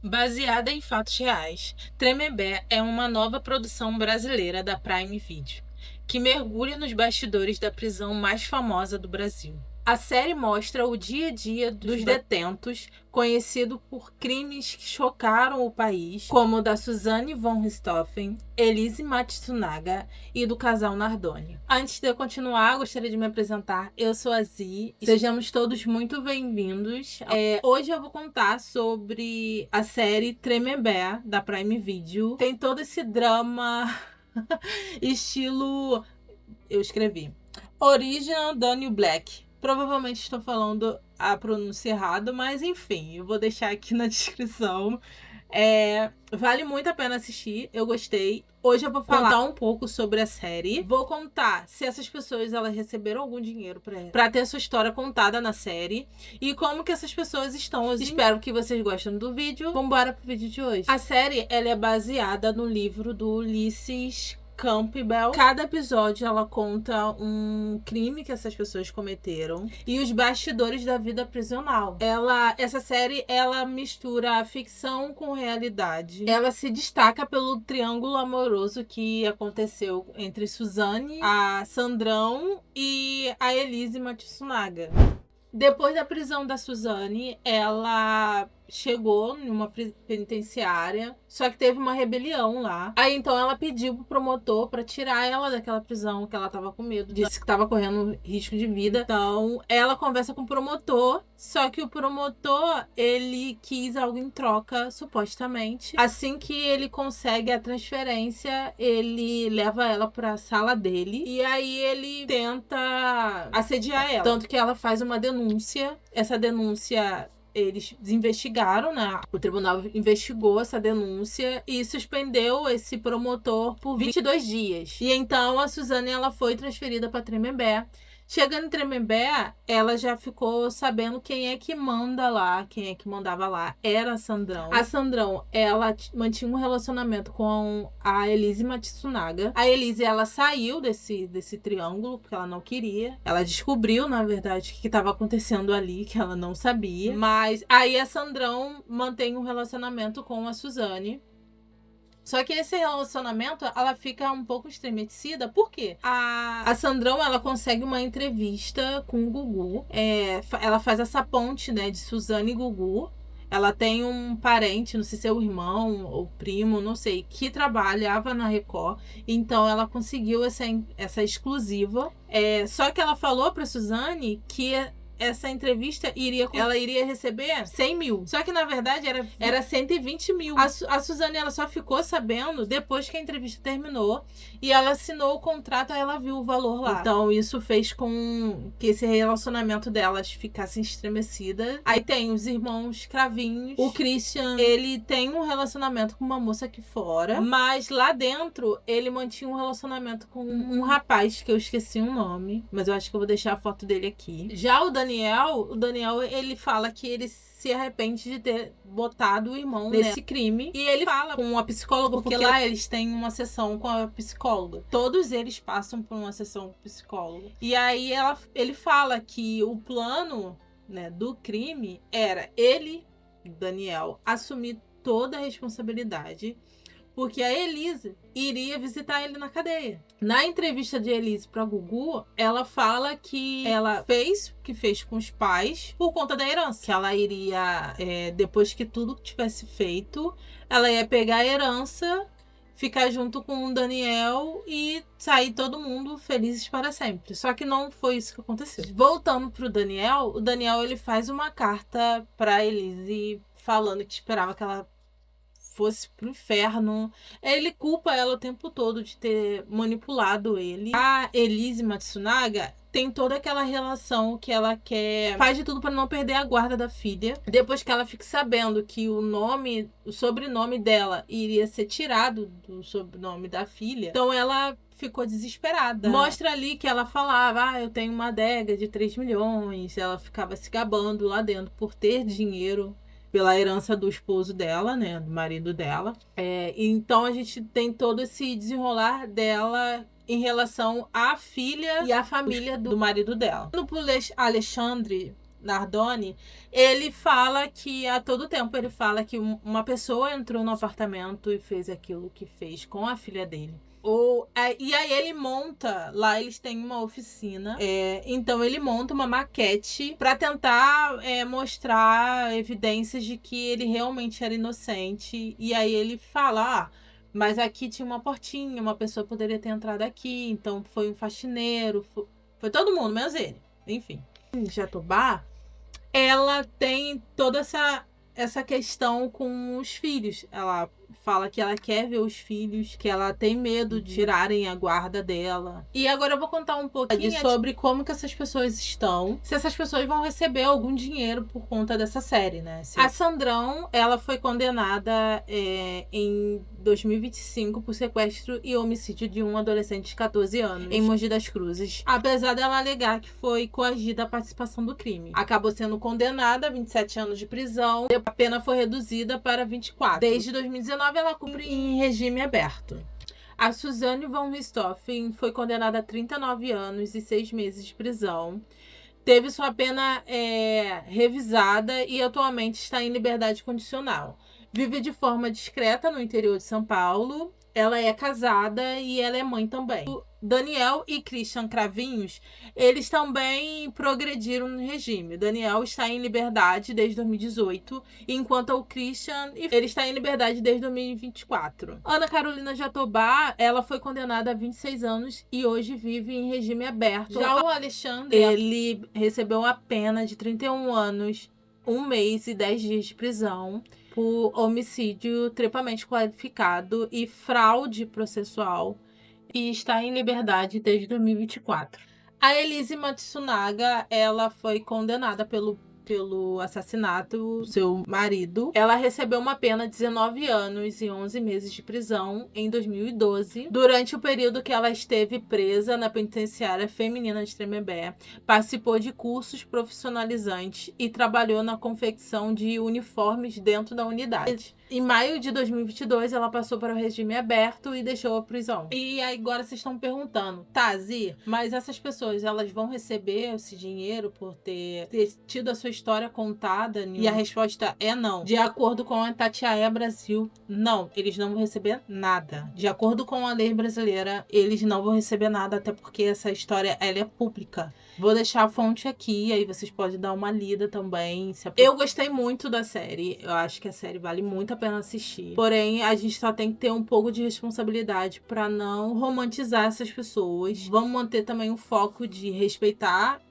Baseada em fatos reais, Tremembé é uma nova produção brasileira da Prime Video, que mergulha nos bastidores da prisão mais famosa do Brasil. A série mostra o dia a dia dos detentos, conhecido por crimes que chocaram o país, como o da Suzane von Richthofen, Elise Matsunaga e do casal Nardoni. Antes de eu continuar, gostaria de me apresentar. Eu sou a Zi. Sejamos todos muito bem-vindos. Hoje eu vou contar sobre a série Tremembé, da Prime Video. Tem todo esse drama estilo... Eu escrevi. Original Daniel Black. Provavelmente estou falando a pronúncia errada, mas enfim, eu vou deixar aqui na descrição. Vale muito a pena assistir, eu gostei. Hoje eu vou falar um pouco sobre a série. Vou contar se essas pessoas elas receberam algum dinheiro pra ter sua história contada na série. E como que essas pessoas estão. Eu espero que vocês gostem do vídeo. Vambora pro vídeo de hoje. A série ela é baseada no livro do Ulysses Campbell. Cada episódio ela conta um crime que essas pessoas cometeram e os bastidores da vida prisional. Essa série ela mistura ficção com realidade. Ela se destaca pelo triângulo amoroso que aconteceu entre Suzane, a Sandrão e a Elise Matsunaga. Depois da prisão da Suzane, ela chegou numa penitenciária, só que teve uma rebelião lá. Aí então ela pediu pro promotor pra tirar ela daquela prisão, que ela tava com medo, disse que tava correndo risco de vida. Então ela conversa com o promotor, só que o promotor, ele quis algo em troca, supostamente. Assim que ele consegue a transferência, ele leva ela pra sala dele e aí ele tenta assediar ela. Tanto que ela faz uma denúncia. Essa denúncia eles investigaram, né? O tribunal investigou essa denúncia e suspendeu esse promotor por 22 dias. E então a Suzane ela foi transferida para Tremembé. Chegando em Tremembé, ela já ficou sabendo quem é que manda lá, quem é que mandava lá. Era a Sandrão. A Sandrão, ela mantinha um relacionamento com a Elise Matsunaga. A Elise, ela saiu desse triângulo, porque ela não queria. Ela descobriu, na verdade, o que estava acontecendo ali, que ela não sabia. Mas aí a Sandrão mantém um relacionamento com a Suzane. Só que esse relacionamento, ela fica um pouco estremecida, por quê? A Sandrão, ela consegue uma entrevista com o Gugu. Ela faz essa ponte, né, de Suzane e Gugu. Ela tem um parente, não sei se é o irmão ou primo, não sei, que trabalhava na Record. Então ela conseguiu essa exclusiva. Só que ela falou pra Suzane que essa entrevista ela iria receber 100 mil. Só que, na verdade, era 120 mil. A Suzane, ela só ficou sabendo depois que a entrevista terminou e ela assinou o contrato, aí ela viu o valor lá. Então, isso fez com que esse relacionamento delas ficasse estremecida. Aí tem os irmãos Cravinhos. O Christian, ele tem um relacionamento com uma moça aqui fora, mas lá dentro, ele mantinha um relacionamento com um rapaz, que eu esqueci o nome, mas eu acho que eu vou deixar a foto dele aqui. Já o Daniel, ele fala que ele se arrepende de ter botado o irmão nesse crime. E ele fala com a psicóloga, porque lá eles têm uma sessão com a psicóloga. Todos eles passam por uma sessão com o psicólogo. E aí ele fala que o plano, né, do crime era ele, Daniel, assumir toda a responsabilidade, porque a Elise iria visitar ele na cadeia. Na entrevista de Elise pra Gugu, ela fala que ela fez o que fez com os pais por conta da herança. Que ela iria, depois que tudo tivesse feito, ela ia pegar a herança, ficar junto com o Daniel e sair todo mundo felizes para sempre. Só que não foi isso que aconteceu. Voltando pro Daniel, o Daniel ele faz uma carta pra Elise falando que esperava que ela fosse pro inferno. Ele culpa ela o tempo todo de ter manipulado ele. A Elise Matsunaga tem toda aquela relação que ela quer, faz de tudo para não perder a guarda da filha. Depois que ela fica sabendo que o sobrenome dela iria ser tirado do sobrenome da filha, então ela ficou desesperada. Mostra ali que ela falava, eu tenho uma adega de 3 milhões. Ela ficava se gabando lá dentro por ter dinheiro pela herança do esposo dela, né, do marido dela. Então a gente tem todo esse desenrolar dela em relação à filha e à família do marido dela. No Alexandre, Nardone, ele fala que a todo tempo ele fala que uma pessoa entrou no apartamento e fez aquilo que fez com a filha dele. E aí ele monta, lá eles têm uma oficina, então ele monta uma maquete para tentar mostrar evidências de que ele realmente era inocente. E aí ele fala, mas aqui tinha uma portinha, uma pessoa poderia ter entrado aqui, então foi um faxineiro, foi todo mundo, menos ele. Enfim, Jatobá, ela tem toda essa questão com os filhos. Ela fala que ela quer ver os filhos, que ela tem medo de tirarem a guarda dela. E agora eu vou contar um pouquinho sobre como que essas pessoas estão, se essas pessoas vão receber algum dinheiro por conta dessa série, né? A Sandrão, ela foi condenada em 2025 por sequestro e homicídio de um adolescente de 14 anos em Mogi das Cruzes, apesar dela alegar que foi coagida a participação do crime. Acabou sendo condenada a 27 anos de prisão, a pena foi reduzida para 24. Desde 2019 ela cumpre em regime aberto. A Suzanne von Richthofen foi condenada a 39 anos e 6 meses de prisão. Teve sua pena revisada e atualmente está em liberdade condicional. Vive de forma discreta no interior de São Paulo. Ela é casada e ela é mãe também. O Daniel e Christian Cravinhos, eles também progrediram no regime. O Daniel está em liberdade desde 2018, enquanto o Christian ele está em liberdade desde 2024. Ana Carolina Jatobá, ela foi condenada a 26 anos e hoje vive em regime aberto. Já o Alexandre, ele recebeu a pena de 31 anos, 1 mês e 10 dias de prisão por homicídio triplamente qualificado e fraude processual, e está em liberdade desde 2024. A Elise Matsunaga, ela foi condenada pelo assassinato do seu marido. Ela recebeu uma pena de 19 anos e 11 meses de prisão em 2012. Durante o período que ela esteve presa na penitenciária feminina de Tremembé, participou de cursos profissionalizantes e trabalhou na confecção de uniformes dentro da unidade. Em maio de 2022, ela passou para o regime aberto e deixou a prisão. E agora vocês estão perguntando, Zi, mas essas pessoas, elas vão receber esse dinheiro por ter tido a sua história contada? E a resposta é não. De acordo com a Itatiaia Brasil, não. Eles não vão receber nada. De acordo com a lei brasileira, eles não vão receber nada, até porque essa história, ela é pública. Vou deixar a fonte aqui, aí vocês podem dar uma lida também. Eu gostei muito da série. Eu acho que a série vale muito a pena assistir. Porém, a gente só tem que ter um pouco de responsabilidade para não romantizar essas pessoas. Vamos manter também o foco de respeitar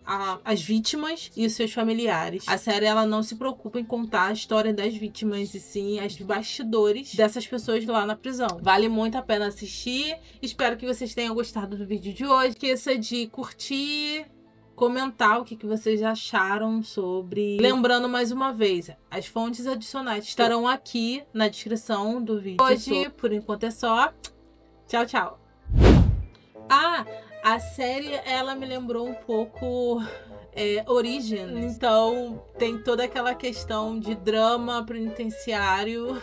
as vítimas e os seus familiares. A série, ela não se preocupa em contar a história das vítimas, e sim as bastidores dessas pessoas lá na prisão. Vale muito a pena assistir. Espero que vocês tenham gostado do vídeo de hoje. Esqueça de curtir, comentar o que vocês acharam sobre. Lembrando mais uma vez, as fontes adicionais estarão aqui na descrição do vídeo. Hoje, por enquanto é só. Tchau, tchau. A série, ela me lembrou um pouco Origins. Então, tem toda aquela questão de drama penitenciário.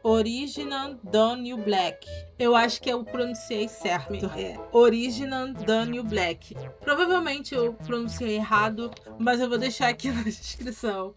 Original Daniel Black. Eu acho que eu pronunciei certo. Original Daniel Black. Provavelmente eu pronunciei errado, mas eu vou deixar aqui na descrição.